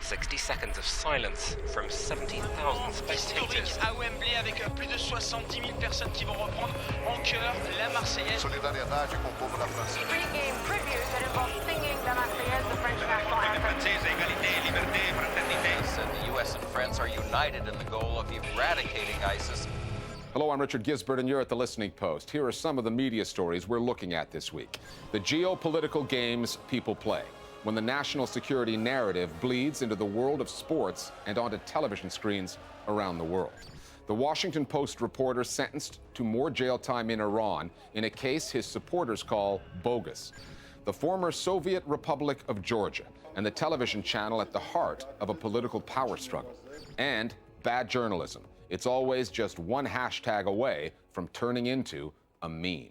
60 seconds of silence from 70,000 spectators. À Wembley avec plus de 70 000 personnes qui vont reprendre en chœur la Marseillaise. Solidariedade com o povo da França. Pre-game tribute that involves singing la Marseillaise, the French national anthem. The U.S. and France are united in the goal of eradicating ISIS. Hello, I'm Richard Gisbert, and you're at The Listening Post. Here are some of the media stories we're looking at this week. The geopolitical games people play, when the national security narrative bleeds into the world of sports and onto television screens around the world. The Washington Post reporter sentenced to more jail time in Iran in a case his supporters call bogus. The former Soviet Republic of Georgia and the television channel at the heart of a political power struggle. And bad journalism. It's always just one hashtag away from turning into a meme.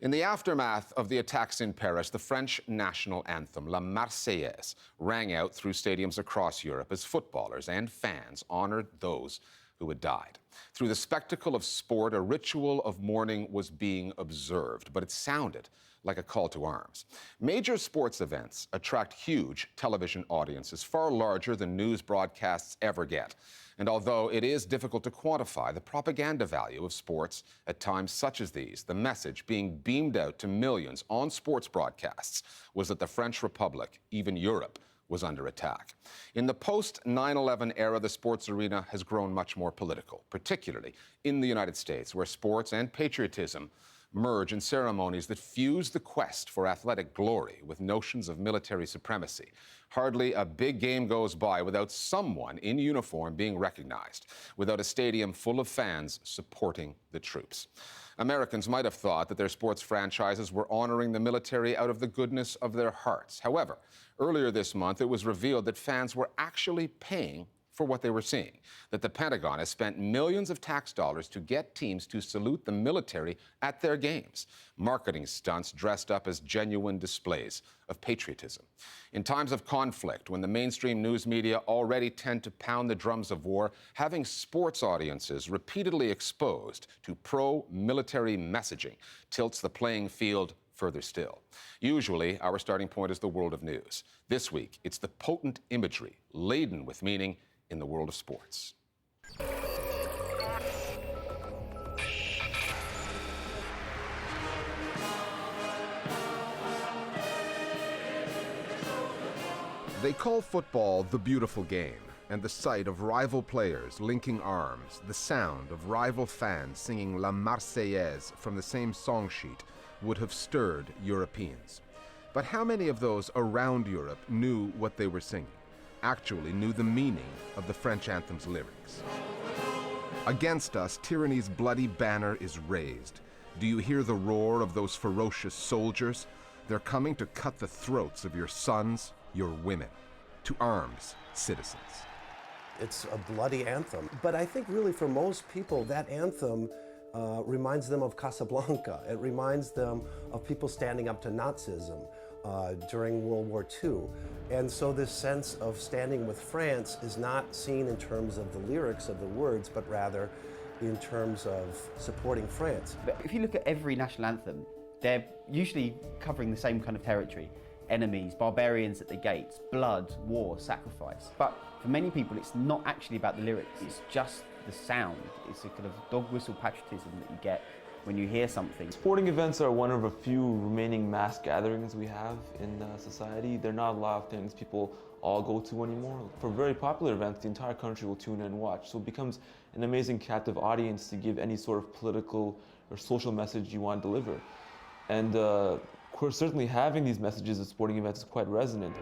In the aftermath of the attacks in Paris, the French national anthem, La Marseillaise, rang out through stadiums across Europe as footballers and fans honored those who had died. Through the spectacle of sport, a ritual of mourning was being observed, but it sounded like a call to arms. Major sports events attract huge television audiences, far larger than news broadcasts ever get. And although it is difficult to quantify the propaganda value of sports at times such as these, the message being beamed out to millions on sports broadcasts was that the French Republic, even Europe, was under attack. In the post-9/11 era, the sports arena has grown much more political, particularly in the United States, where sports and patriotism merge in ceremonies that fuse the quest for athletic glory with notions of military supremacy. Hardly a big game goes by without someone in uniform being recognized, without a stadium full of fans supporting the troops. Americans might have thought that their sports franchises were honoring the military out of the goodness of their hearts. However, earlier this month, it was revealed that fans were actually paying for what they were seeing, that the Pentagon has spent millions of tax dollars to get teams to salute the military at their games, marketing stunts dressed up as genuine displays of patriotism. In times of conflict, when the mainstream news media already tend to pound the drums of war, having sports audiences repeatedly exposed to pro-military messaging tilts the playing field further still. Usually, our starting point is the world of news. This week, it's the potent imagery laden with meaning in the world of sports. They call football the beautiful game, and the sight of rival players linking arms, the sound of rival fans singing La Marseillaise from the same song sheet would have stirred Europeans. But how many of those around Europe knew what they were singing? Actually knew the meaning of the French anthem's lyrics. Against us, tyranny's bloody banner is raised. Do you hear the roar of those ferocious soldiers? They're coming to cut the throats of your sons, your women. To arms, citizens. It's a bloody anthem. But I think really for most people, that anthem reminds them of Casablanca. It reminds them of people standing up to Nazism during World War II. And so this sense of standing with France is not seen in terms of the lyrics of the words, but rather in terms of supporting France. But if you look at every national anthem, they're usually covering the same kind of territory. Enemies, barbarians at the gates, blood, war, sacrifice. But for many people, it's not actually about the lyrics, it's just the sound. It's a kind of dog whistle patriotism that you get when you hear something. Sporting events are one of a few remaining mass gatherings we have in society. They're not a lot of things people all go to anymore. For very popular events, the entire country will tune in and watch. So it becomes an amazing captive audience to give any sort of political or social message you want to deliver. And certainly having these messages at sporting events is quite resonant.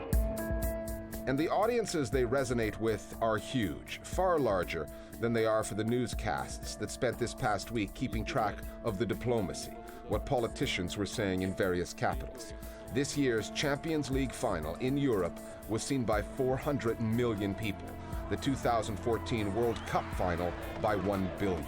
And the audiences they resonate with are huge, far larger than they are for the newscasts that spent this past week keeping track of the diplomacy, what politicians were saying in various capitals. This year's Champions League final in Europe was seen by 400 million people, the 2014 World Cup final by 1 billion.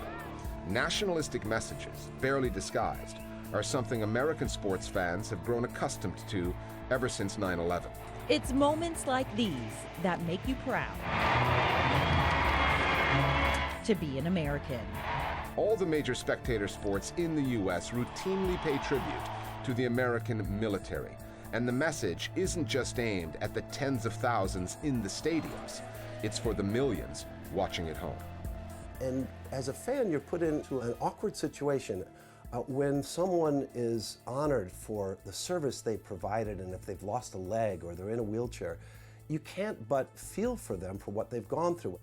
Nationalistic messages, barely disguised, are something American sports fans have grown accustomed to ever since 9/11. It's moments like these that make you proud to be an American. All the major spectator sports in the U.S. routinely pay tribute to the American military. And the message isn't just aimed at the tens of thousands in the stadiums. It's for the millions watching at home. And as a fan, you're put into an awkward situation when someone is honored for the service they provided, and if they've lost a leg or they're in a wheelchair, you can't but feel for them for what they've gone through.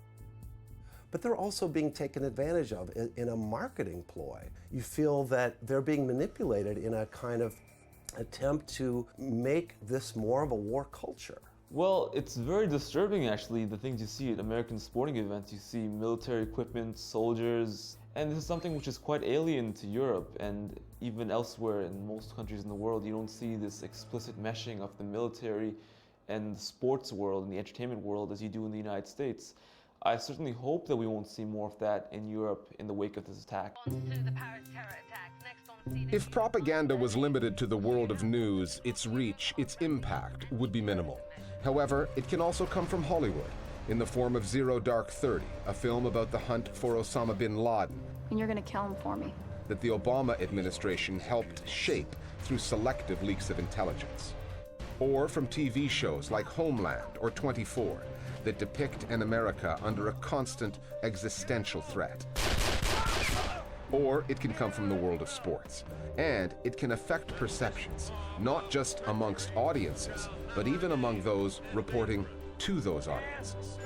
But they're also being taken advantage of in a marketing ploy. You feel that they're being manipulated in a kind of attempt to make this more of a war culture. Well, it's very disturbing actually, the things you see at American sporting events. You see military equipment, soldiers, and this is something which is quite alien to Europe and even elsewhere in most countries in the world. You don't see this explicit meshing of the military and the sports world and the entertainment world as you do in the United States. I certainly hope that we won't see more of that in Europe in the wake of this attack. If propaganda was limited to the world of news, its reach, its impact would be minimal. However, it can also come from Hollywood in the form of Zero Dark 30, a film about the hunt for Osama bin Laden. And you're going to kill him for me. That the Obama administration helped shape through selective leaks of intelligence. Or from TV shows like Homeland or 24 that depict an America under a constant existential threat. Or it can come from the world of sports. And it can affect perceptions, not just amongst audiences, but even among those reporting to those audiences.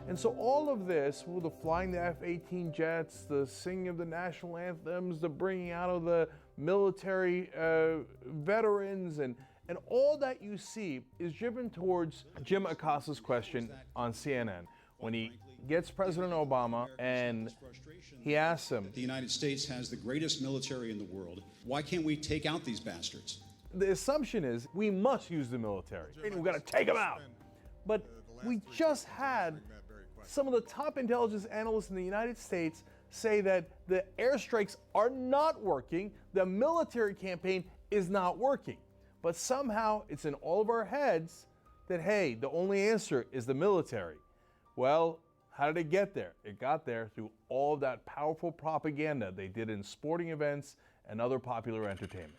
And so all of this, the flying the F-18 jets, the singing of the national anthems, the bringing out of the military veterans, and all that you see is driven towards Jim Acosta's question on CNN when he gets President Obama and he asks him, the United States has the greatest military in the world. Why can't we take out these bastards? The assumption is we must use the military. We've got to take them out. But we just had some of the top intelligence analysts in the United States say that the airstrikes are not working, the military campaign is not working. But somehow it's in all of our heads that, hey, the only answer is the military. Well, how did it get there? It got there through all of that powerful propaganda they did in sporting events and other popular entertainment.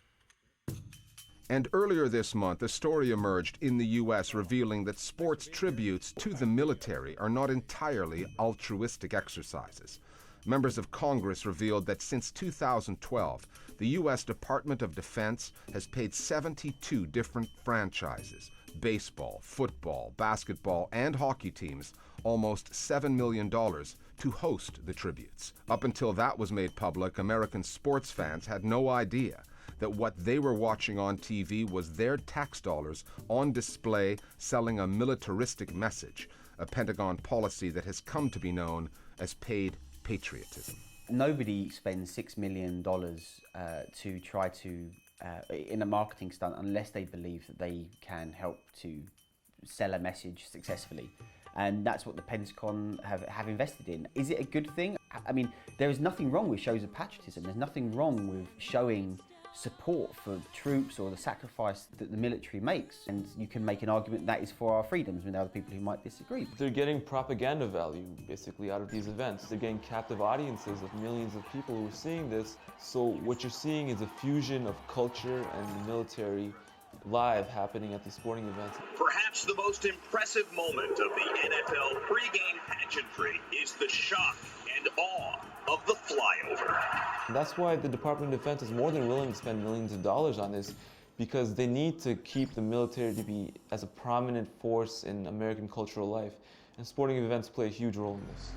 And earlier this month, a story emerged in the U.S. revealing that sports tributes to the military are not entirely altruistic exercises. Members of Congress revealed that since 2012, the U.S. Department of Defense has paid 72 different franchises, baseball, football, basketball, and hockey teams, almost $7 million to host the tributes. Up until that was made public, American sports fans had no idea that what they were watching on TV was their tax dollars on display selling a militaristic message, a Pentagon policy that has come to be known as paid patriotism. Nobody spends $6 million to try to, in a marketing stunt, unless they believe that they can help to sell a message successfully. And that's what the Pentagon have invested in. Is it a good thing? I mean, there is nothing wrong with shows of patriotism. There's nothing wrong with showing support for troops or the sacrifice that the military makes. And you can make an argument that is for our freedoms with other people who might disagree. They're getting propaganda value, basically, out of these events. They're getting captive audiences of millions of people who are seeing this. So what you're seeing is a fusion of culture and military live happening at these sporting events. Perhaps the most impressive moment of the NFL pregame pageantry is the shock and awe of the flyover. That's why the Department of Defense is more than willing to spend millions of dollars on this, because they need to keep the military to be as a prominent force in American cultural life, and sporting events play a huge role in this.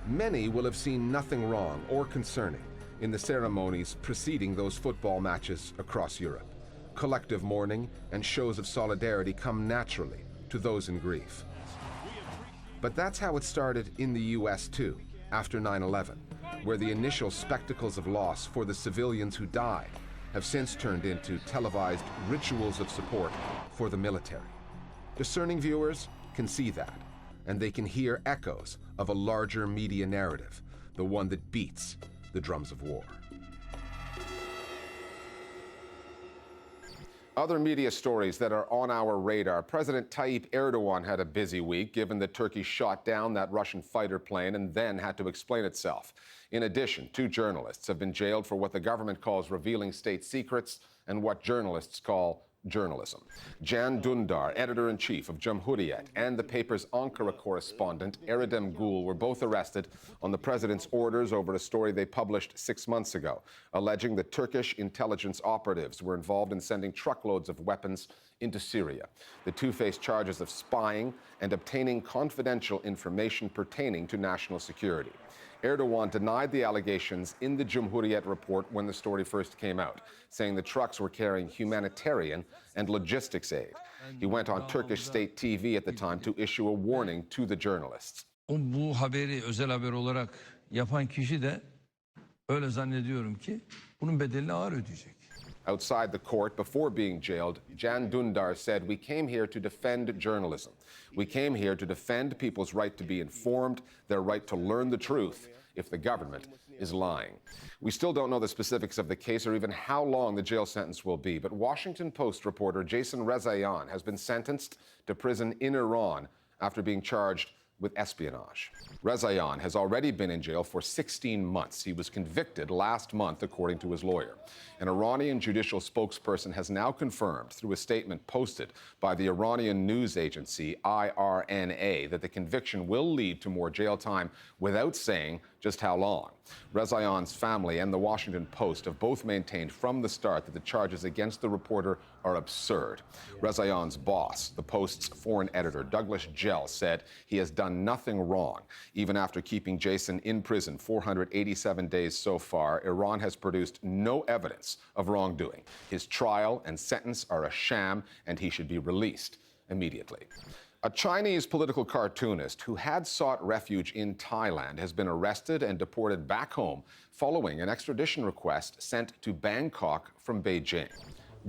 Many will have seen nothing wrong or concerning in the ceremonies preceding those football matches across Europe. Collective mourning and shows of solidarity come naturally to those in grief. But that's how it started in the U.S. too, after 9/11, where the initial spectacles of loss for the civilians who died have since turned into televised rituals of support for the military. Discerning viewers can see that, and they can hear echoes of a larger media narrative, the one that beats the drums of war. Other media stories that are on our radar. President Tayyip Erdogan had a busy week, given that Turkey shot down that Russian fighter plane and then had to explain itself. In addition, 2 journalists have been jailed for what the government calls revealing state secrets and what journalists call journalism. Can Dündar, editor-in-chief of Cumhuriyet, and the paper's Ankara correspondent, Erdem Gül, were both arrested on the president's orders over a story they published 6 months ago, alleging that Turkish intelligence operatives were involved in sending truckloads of weapons into Syria. The two face charges of spying and obtaining confidential information pertaining to national security. Erdogan denied the allegations in the Cumhuriyet report when the story first came out, saying the trucks were carrying humanitarian and logistics aid. He went on Turkish state TV at the time to issue a warning to the journalists. Bu haberi özel haber olarak yapan kişi de öyle zannediyorum ki bunun bedelini ağır ödeyecek. Outside the court, before being jailed, Can Dündar said, "We came here to defend journalism. We came here to defend people's right to be informed, their right to learn the truth if the government is lying." We still don't know the specifics of the case or even how long the jail sentence will be, but Washington Post reporter Jason Rezaian has been sentenced to prison in Iran after being charged with espionage. Rezaian has already been in jail for 16 months. He was convicted last month, according to his lawyer. An Iranian judicial spokesperson has now confirmed through a statement posted by the Iranian news agency IRNA that the conviction will lead to more jail time without saying just how long. Rezaian's family and the Washington Post have both maintained from the start that the charges against the reporter are absurd. Rezaian's boss, the Post's foreign editor, Douglas Gell, said he has done nothing wrong. Even after keeping Jason in prison 487 days so far, Iran has produced no evidence of wrongdoing. His trial and sentence are a sham, and he should be released immediately. A Chinese political cartoonist who had sought refuge in Thailand has been arrested and deported back home following an extradition request sent to Bangkok from Beijing.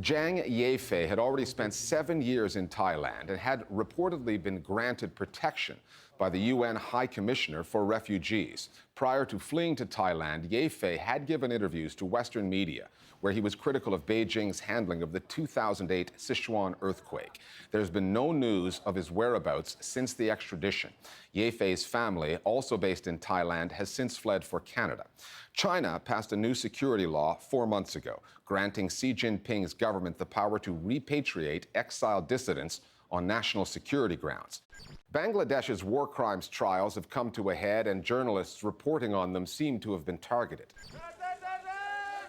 Zhang Yefei had already spent 7 years in Thailand and had reportedly been granted protection by the UN High Commissioner for Refugees. Prior to fleeing to Thailand, Yefei had given interviews to Western media where he was critical of Beijing's handling of the 2008 Sichuan earthquake. There's been no news of his whereabouts since the extradition. Yefei's family, also based in Thailand, has since fled for Canada. China passed a new security law 4 months ago, granting Xi Jinping's government the power to repatriate exiled dissidents on national security grounds. Bangladesh's war crimes trials have come to a head, and journalists reporting on them seem to have been targeted.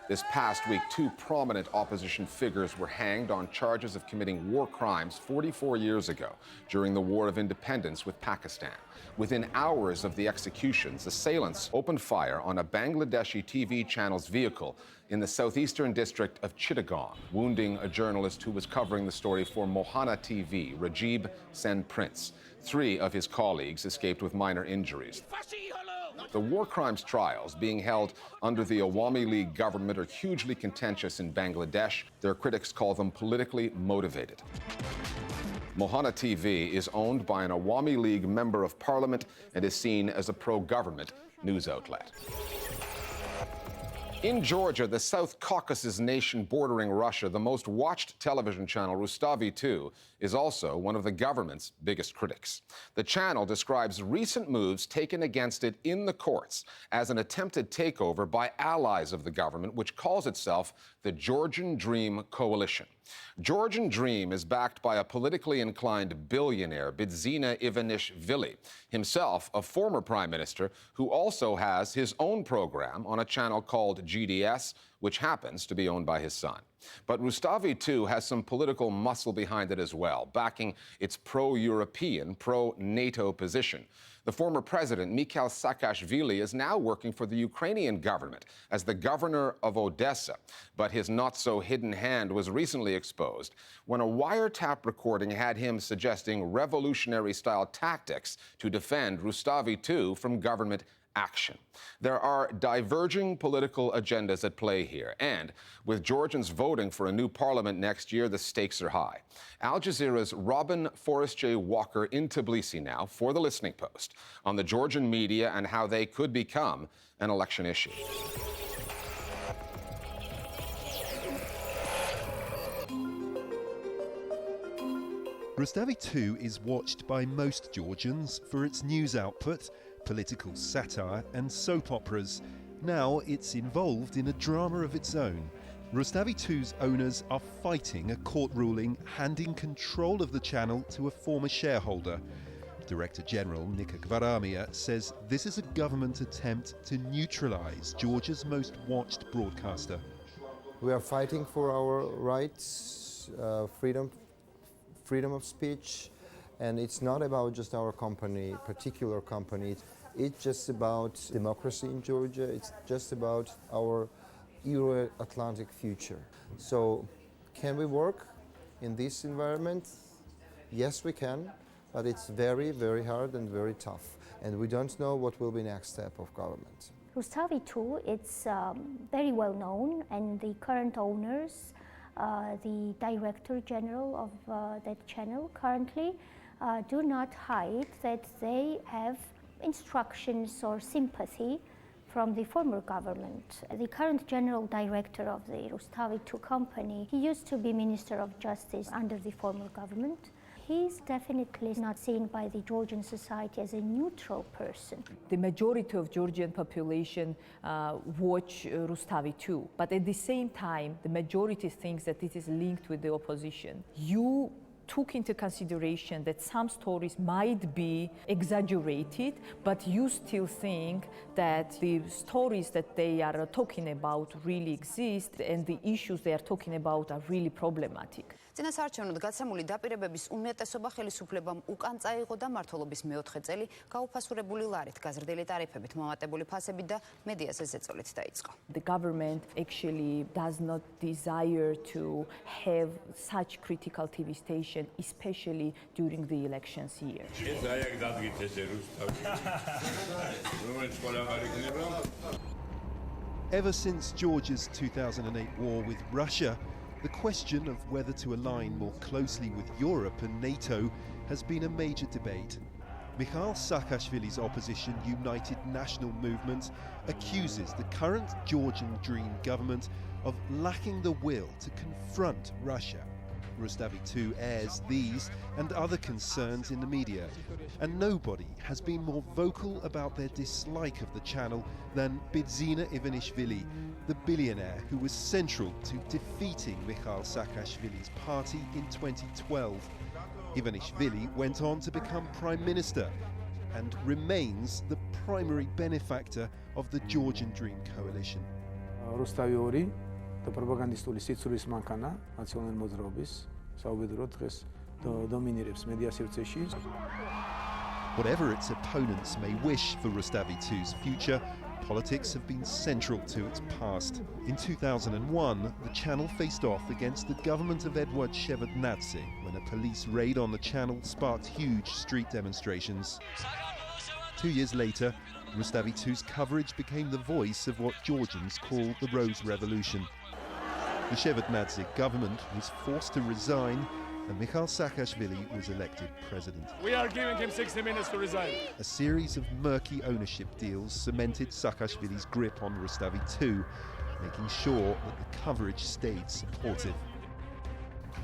This past week, 2 prominent opposition figures were hanged on charges of committing war crimes 44 years ago during the War of Independence with Pakistan. Within hours of the executions, assailants opened fire on a Bangladeshi TV channel's vehicle in the southeastern district of Chittagong, wounding a journalist who was covering the story for Mohana TV, Rajib Sen Prince. 3 of his colleagues escaped with minor injuries. The war crimes trials being held under the Awami League government are hugely contentious in Bangladesh. Their critics call them politically motivated. Mohana TV is owned by an Awami League member of parliament and is seen as a pro-government news outlet. In Georgia, the South Caucasus nation bordering Russia, the most watched television channel, Rustavi II, is also one of the government's biggest critics. The channel describes recent moves taken against it in the courts as an attempted takeover by allies of the government, which calls itself the Georgian Dream Coalition. Georgian Dream is backed by a politically inclined billionaire, Bidzina Ivanishvili, himself a former prime minister who also has his own program on a channel called GDS, which happens to be owned by his son. But Rustavi II has some political muscle behind it as well, backing its pro-European, pro-NATO position. The former president, Mikhail Saakashvili, is now working for the Ukrainian government as the governor of Odessa. But his not-so-hidden hand was recently exposed when a wiretap recording had him suggesting revolutionary-style tactics to defend Rustavi II from government action. There are diverging political agendas at play here, and with Georgians voting for a new parliament next year, the stakes are high. Al Jazeera's Robin Forestier-Walker in Tbilisi now for The Listening Post on the Georgian media and how they could become an election issue. Rustavi II is watched by most Georgians for its news output, political satire and soap operas. Now it's involved in a drama of its own. Rustavi II's owners are fighting a court ruling handing control of the channel to a former shareholder. Director General Nika Gvaramia says this is a government attempt to neutralise Georgia's most watched broadcaster. We are fighting for our rights, freedom of speech, and it's not about just our company, particular company. It's just about democracy in Georgia. It's just about our Euro-Atlantic future. So, can we work in this environment? Yes, we can, but it's very, very hard and very tough, and we don't know what will be next step of government. Rustavi II, it's very well known, and the current owners, the Director General of that channel currently, do not hide that they have instructions or sympathy from the former government. The current General Director of the Rustavi II company, he used to be Minister of Justice under the former government. He's definitely not seen by the Georgian society as a neutral person. The majority of Georgian population watch Rustavi II, but at the same time, the majority thinks that it is linked with the opposition. You took into consideration that some stories might be exaggerated, but you still think that the stories that they are talking about really exist and the issues they are talking about are really problematic. წინასაარჩევნოდ გაცემული დაპირებების უმეტესობა ხელისუფლებამ უკან წაიღო და მმართველობის მეოთხე წელი გაუფასურებული ლარით, გაზრდილი ტარიფებით, მომატებული ფასებით და მედიაზე ზეწოლით დაიწყო. The government actually does not desire to have such critical TV station, especially during the elections year. Ever since Georgia's 2008 war with Russia, the question of whether to align more closely with Europe and NATO has been a major debate. Mikhail Saakashvili's opposition United National Movement accuses the current Georgian Dream government of lacking the will to confront Russia. Rustavi II airs these and other concerns in the media, and nobody has been more vocal about their dislike of the channel than Bidzina Ivanishvili, the billionaire who was central to defeating Mikhail Saakashvili's party in 2012. Ivanishvili went on to become Prime Minister and remains the primary benefactor of the Georgian Dream coalition. Rustavi II და პროპაგანდისტული სიცრუის მანქანა ნაციონალური მოძრაობის საუბედურო დღეს დომინირებს მედია სივრცეში. Whatever its opponents may wish for Rustavi II's future, politics have been central to its past. In 2001, the channel faced off against the government of Eduard Shevardnadze when a police raid on the channel sparked huge street demonstrations. 2 years later, Rustavi II's coverage became the voice of what Georgians call the Rose Revolution. The Shevardnadze government was forced to resign and Mikhail Saakashvili was elected president. We are giving him 60 minutes to resign. A series of murky ownership deals cemented Saakashvili's grip on Rustavi II, making sure that the coverage stayed supportive.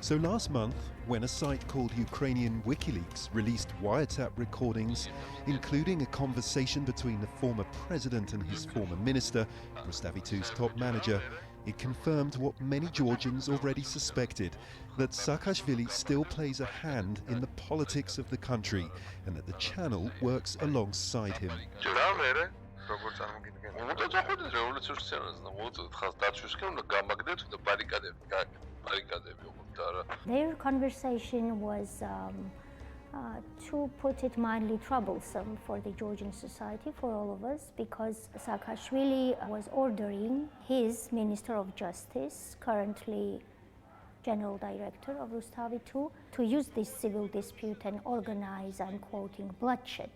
So last month, when a site called Ukrainian WikiLeaks released wiretap recordings, including a conversation between the former president and his former minister, Rustavi II's top manager, it confirmed what many Georgians already suspected, that Saakashvili still plays a hand in the politics of the country and that the channel works alongside him. Their conversation was, to put it mildly, troublesome for the Georgian society, for all of us, because Saakashvili was ordering his Minister of Justice, currently General Director of Rustavi II, to use this civil dispute and organize, I'm quoting, bloodshed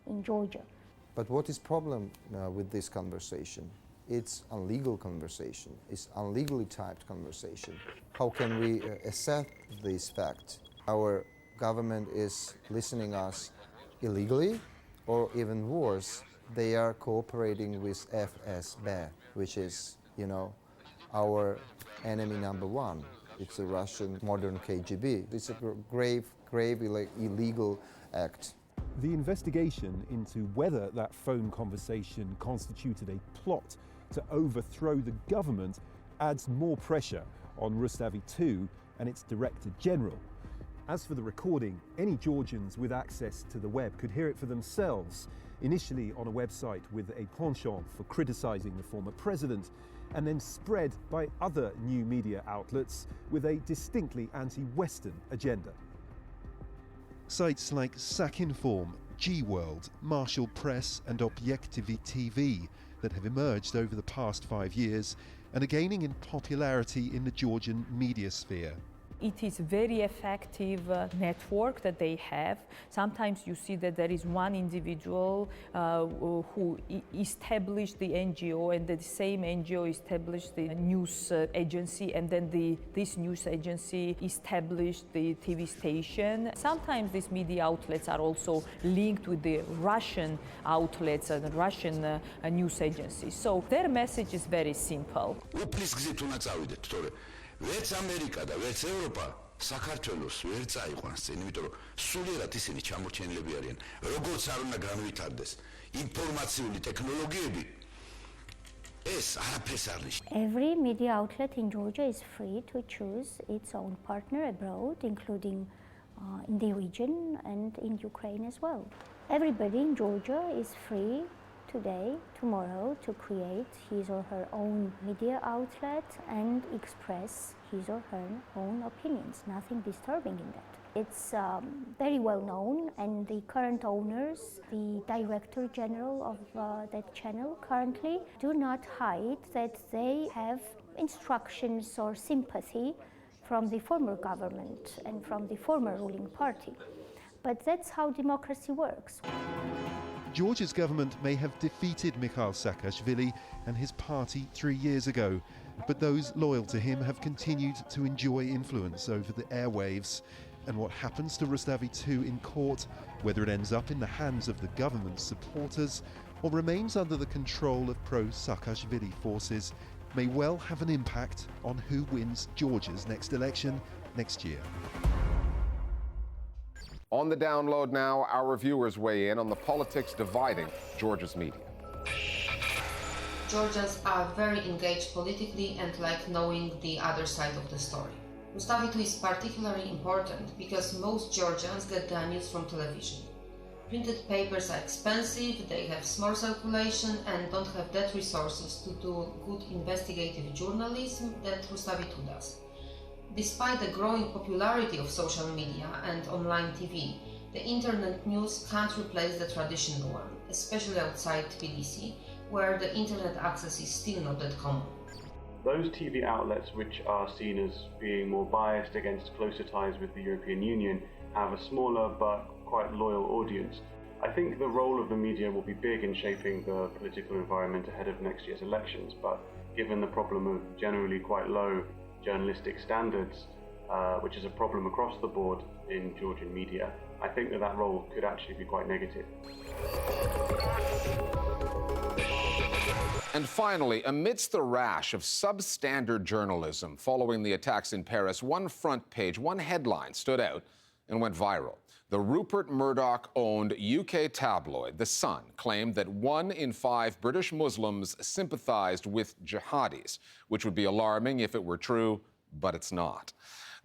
in Georgia. But what is problem with this conversation? It's a legal conversation. It's a legally typed conversation. How can we accept this fact? Our government is listening us illegally, or even worse, they are cooperating with FSB, which is, you know, our enemy number one. It's a Russian modern KGB. It's a grave illegal act. The investigation into whether that phone conversation constituted a plot to overthrow the government adds more pressure on Rustavi II and its Director General. As for the recording, any Georgians with access to the web could hear it for themselves, initially on a website with a penchant for criticising the former president, and then spread by other new media outlets with a distinctly anti-Western agenda. Sites like Sakinform, G-World, Marshall Press and Obyektivi TV that have emerged over the past 5 years and are gaining in popularity in the Georgian media sphere. It is a very effective network that they have. Sometimes you see that there is one individual who established the NGO, and the same NGO established the news agency, and then this news agency established the TV station. Sometimes these media outlets are also linked with the Russian outlets and the Russian news agencies. So their message is very simple. ვერც ამერიკა და ვერც ევროპა საქართველოს ვერ წაიყვანს წინ, იმიტომ რომ სულიერად ისინი ჩამორჩენილები არიან. როგორც არ უნდა განვითარდეს ინფორმაციული ტექნოლოგიები, ეს არაფერს არ ნიშნავს. Every media outlet in Georgia is free to choose its own partner abroad, including in the region and in Ukraine as well. Everybody in Georgia is free today, tomorrow, to create his or her own media outlet and express his or her own opinions. Nothing disturbing in that. It's very well known, and the current owners, the Director General of that channel currently, do not hide that they have instructions or sympathy from the former government and from the former ruling party. But that's how democracy works. Georgia's government may have defeated Mikhail Saakashvili and his party 3 years ago, but those loyal to him have continued to enjoy influence over the airwaves. And what happens to Rustavi II in court, whether it ends up in the hands of the government's supporters or remains under the control of pro-Saakashvili forces, may well have an impact on who wins Georgia's next election next year. On the download now, our viewers weigh in on the politics dividing Georgia's media. Georgians are very engaged politically and like knowing the other side of the story. Rustavi II is particularly important because most Georgians get their news from television. Printed papers are expensive, they have small circulation and don't have that resources to do good investigative journalism that Rustavi II does. Despite the growing popularity of social media and online TV, the internet news can't replace the traditional one, especially outside Tbilisi, where the internet access is still not that common. Those TV outlets which are seen as being more biased against closer ties with the European Union have a smaller but quite loyal audience. I think the role of the media will be big in shaping the political environment ahead of next year's elections, but given the problem of generally quite low journalistic standards, which is a problem across the board in Georgian media, I think that role could actually be quite negative. And finally, amidst the rash of substandard journalism following the attacks in Paris, one front page, one headline stood out and went viral. The Rupert Murdoch-owned UK tabloid, The Sun, claimed that 1 in 5 British Muslims sympathized with jihadis, which would be alarming if it were true, but it's not.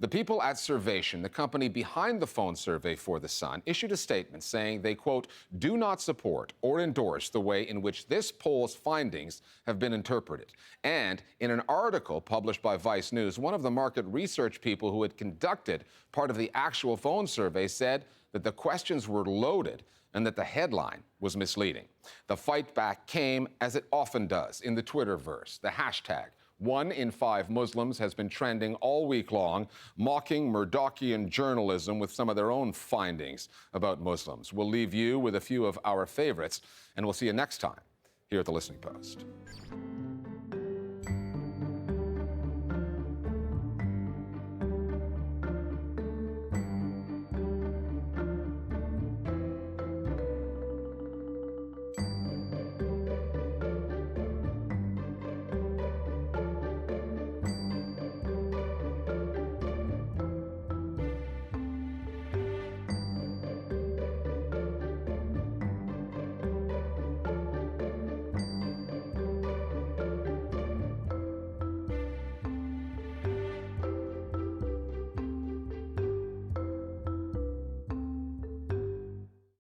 The people at Survation, the company behind the phone survey for The Sun, issued a statement saying they, quote, do not support or endorse the way in which this poll's findings have been interpreted. And in an article published by Vice News, one of the market research people who had conducted part of the actual phone survey said that the questions were loaded and that the headline was misleading. The fight back came, as it often does, in the Twitterverse. The hashtag 1 in 5 Muslims has been trending all week long, mocking Murdochian journalism with some of their own findings about Muslims. We'll leave you with a few of our favorites, and we'll see you next time here at The Listening Post.